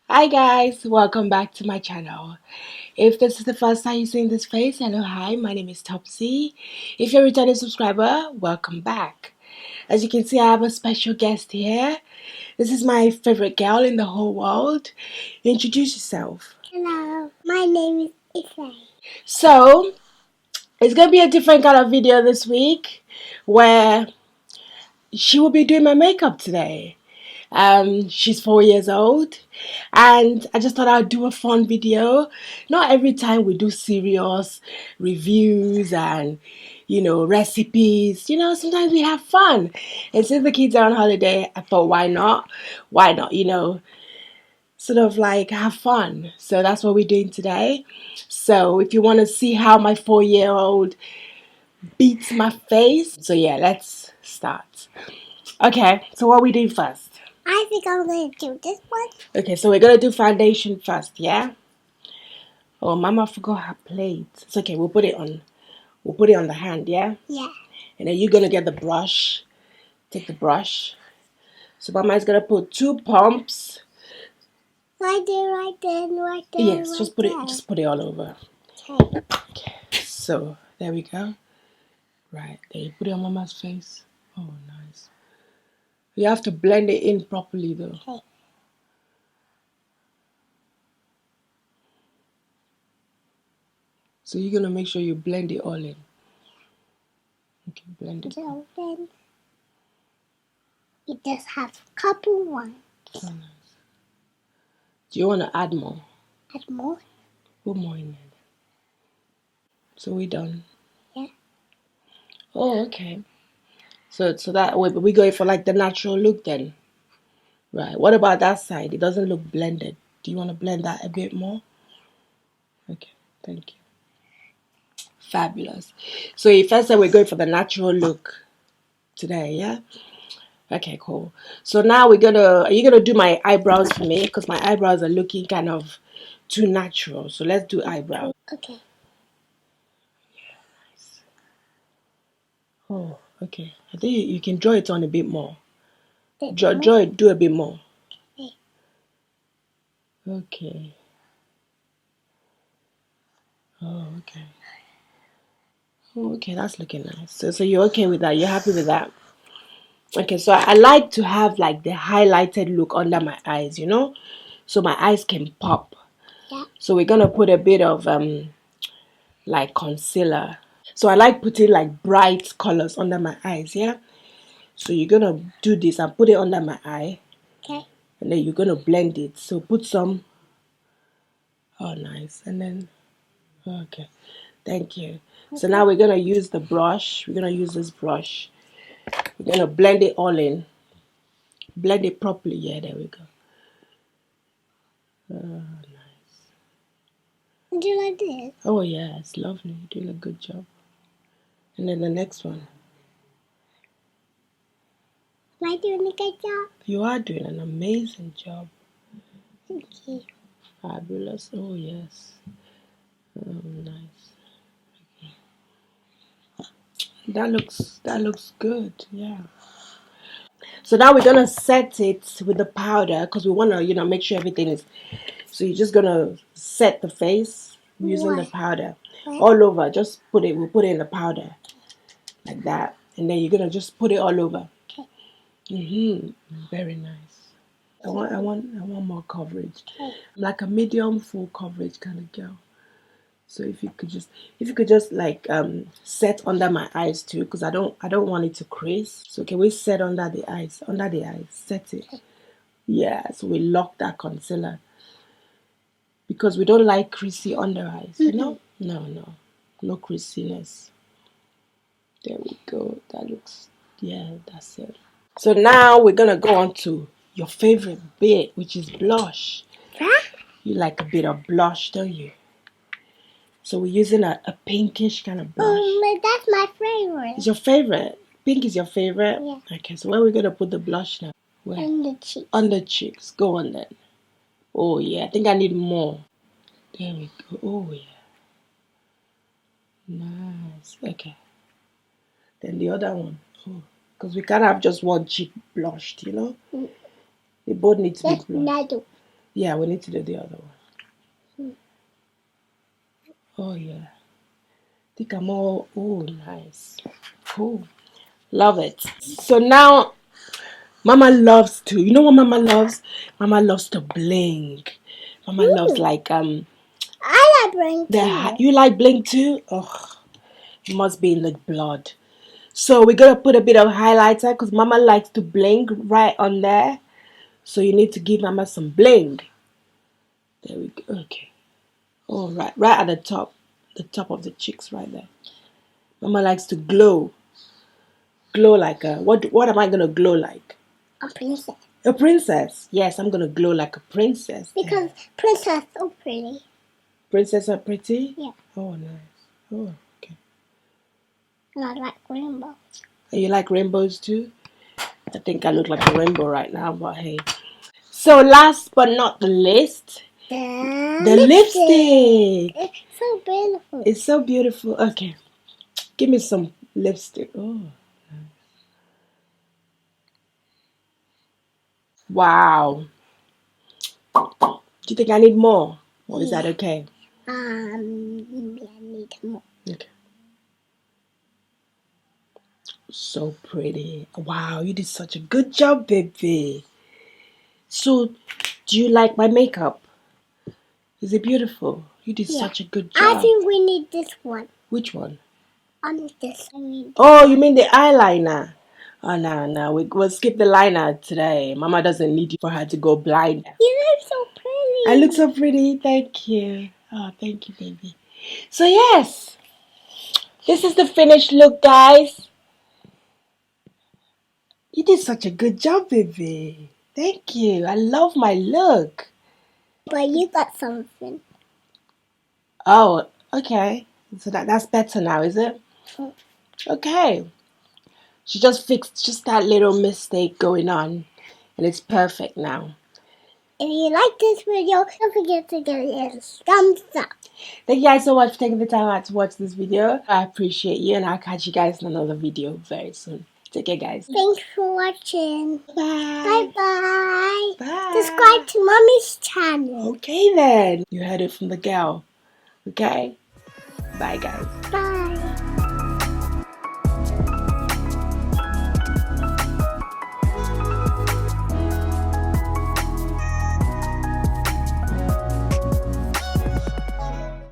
Hi guys, welcome back to my channel. If this is the first time you're seeing this face, hello, hi, my name is Topsy. If you're a returning subscriber, welcome back. As you can see, I have a special guest here. This is my favorite girl in the whole world. Introduce yourself. Hello, my name is Ife. So, it's going to be a different kind of video this week where she will be doing my makeup today. She's 4 years old, and I just thought I'd do a fun video. Not every time we do serious reviews and recipes. Sometimes we have fun. And since the kids are on holiday, I thought, why not? Why not? Sort of like have fun. So that's what we're doing today. So if you want to see how my 4-year-old beats my face, so yeah, let's start. Okay, so what we do first? I think I'm going to do this one. Okay, so we're gonna do foundation first, yeah? Oh, Mama forgot her plate. It's okay, we'll put it on. We'll put it on the hand, yeah? Yeah. And then you're gonna get the brush. Take the brush. So Mama is gonna put 2 pumps. Right there, right there, right there. Yes, right just put it. there. Just put it all over. Okay. Okay. So there we go. Right. Then you put it on Mama's face. Oh, nice. You have to blend it in properly, though. Okay. So you're gonna make sure you blend it all in. Okay, blend it. So then you just have a couple ones. Oh, nice. Do you want to add more? Add more. Put more in there. So we're done. Yeah. Oh, okay. So that way, but we going for like the natural look then. Right. What about that side? It doesn't look blended. Do you want to blend that a bit more? Okay. Thank you. Fabulous. So you first said we're going for the natural look today, yeah? Okay, cool. So now are you gonna do my eyebrows for me? Because my eyebrows are looking kind of too natural. So let's do eyebrows. Okay. Oh, okay. I think you can draw it on a bit more. Bit Draw more. it, do a bit more. Okay. Okay. Oh, okay. Oh, okay, that's looking nice. So you're okay with that? You're happy with that? Okay, so I like to have like the highlighted look under my eyes, so my eyes can pop. Yeah. So we're gonna put a bit of like concealer. So I like putting like bright colors under my eyes, yeah. So you're gonna do this and put it under my eye, Okay. and then you're gonna blend it. So put some. Oh, nice. And then okay, thank you. So now we're gonna use the brush. We're gonna use this brush. We're gonna blend it all in. Blend it properly. Yeah, there we go. Nice. Do you like this? Oh yeah, it's lovely. You're doing a good job. And then the next one. Am I doing a good job? You are doing an amazing job. Thank you. Fabulous. Oh yes. Oh, nice. That looks good. Yeah. So now we're gonna set it with the powder because we wanna, make sure everything is. So you're just gonna set the face using the What? powder What? all over. Just we'll put it in the powder like that, and then you're gonna just put it all over. Okay. Very nice. I want more coverage. Okay. I'm like a medium full coverage kind of girl. So if you could just like set under my eyes too, because I don't want it to crease. So can we set under the eyes? Under the eyes, set it. Yeah, so we lock that concealer because we don't like creasy under eyes. No, no creasiness. There we go. That looks, yeah, that's it. So now we're gonna go on to your favorite bit, which is blush. Huh? You like a bit of blush, don't you? So we're using a pinkish kind of blush. Oh, that's my favorite. It's your favorite? Pink is your favorite? Yeah. Okay, so where are we gonna put the blush now? Where? On the cheek. On the cheeks. Go on then. Oh yeah, I think I need more. There we go. Oh yeah. Nice. Okay. Then the other one. Oh, because we can't have just one cheek blushed, Mm. They both need to be That's blushed. Nado. Yeah, we need to do the other one. Oh, yeah. Think I'm all, oh, nice. Cool. Love it. So now, Mama loves to, you know what Mama loves? Mama loves to blink. Mama loves like, I like bling too. you like blink too? Oh, it must be in the blood. So we're going to put a bit of highlighter because Mama likes to blink right on there. So you need to give Mama some blink. There we go. Okay. Oh, right at the top of the cheeks right there. Mama likes to glow like a what am I gonna glow like? A princess. A princess. Yes, I'm gonna glow like a princess. Because princess so pretty. Princess are pretty? Yeah. Oh, nice. Oh, okay. And I like rainbows. And you like rainbows too? I think I look like a rainbow right now, but hey. So last but not the least, the lipstick. It's so beautiful. It's so beautiful. Okay. Give me some lipstick. Oh. Wow. Do you think I need more? Or is that okay? Maybe I need more. Okay. So pretty. Wow, you did such a good job, baby. So, do you like my makeup? Is it beautiful? You did such a good job. I think we need this one. Which one? On this. I mean. Oh, you mean the eyeliner? Oh, no. We'll skip the liner today. Mama doesn't need you for her to go blind. You look so pretty. I look so pretty. Thank you. Oh, thank you, baby. So, yes. This is the finished look, guys. You did such a good job, baby. Thank you. I love my look. But you got something. Oh, okay. So that's better now, is it? Okay. She just fixed just that little mistake going on. And it's perfect now. If you like this video, don't forget to give it a thumbs up. Thank you guys so much for taking the time out to watch this video. I appreciate you, and I'll catch you guys in another video very soon. Take care, guys. Thanks for watching. Bye. Bye-bye. Bye. Subscribe to Mommy's channel. Okay then. You heard it from the girl. Okay? Bye, guys. Bye.